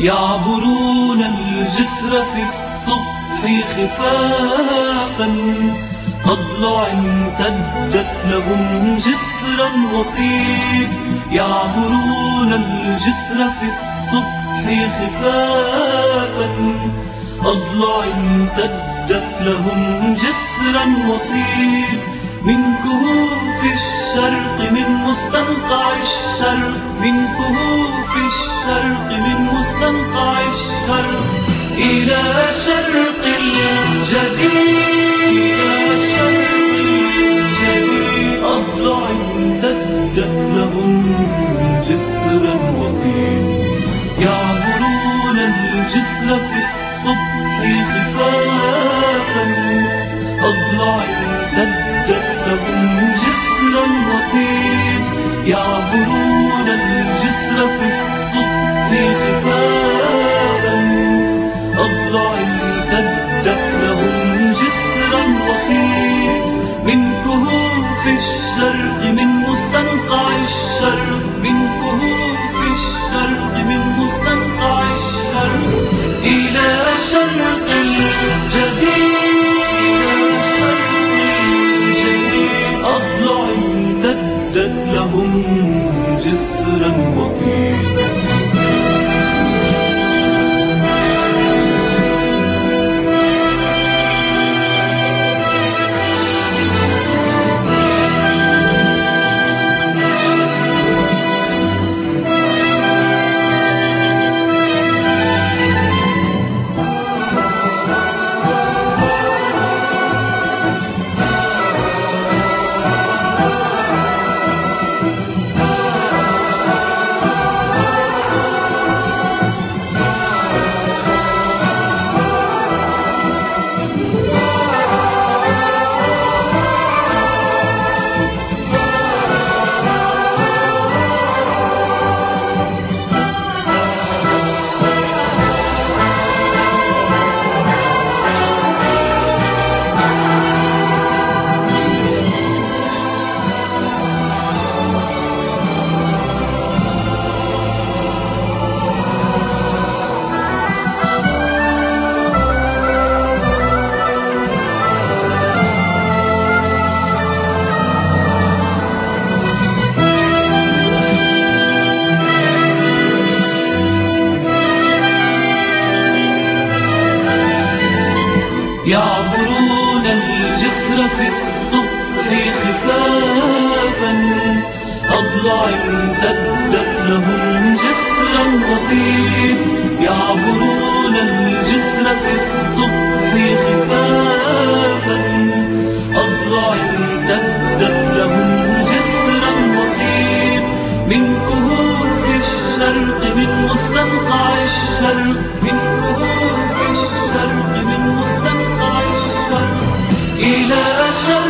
يعبرون الجسر في الصبح خفافا، أضلع امتدت لهم جسرا وطيب. يعبرون الجسر في الصبح خفافا، أضلع امتدت لهم جسرا وطيب. من كهوف الشرق، من مستنقع الشرق، من كهوف الشرق، من مستنقع الشرق إلى شرق الجديد. أضلع امتدت لهم جسرا وطيب. يعبرون الجسر في الصبح خفافا، أضلع امتدت لهم جسرا وطيب. يعبرون الجسر في الصبح خفافا، أضلع امتدت لهم جسرا وطيب. من كهوف الشرق، من مستنقع الشرق، من كهوف الشرق، من مستنقع الشرق إلى شرق الجديد. أضلع امتدت لهم جسرا وطيب. يعبرون الجسر في الصبح خفافا، أضلع امتدت لهم جسرا وطيب. يعبرون الجسر في الصبح خفافا، أضلع امتدت لهم جسرا وطيب. من كهوف الشرق، من مستنقع الشرق، من كهوف الشرق، من مستنقع الشرق إلى شرق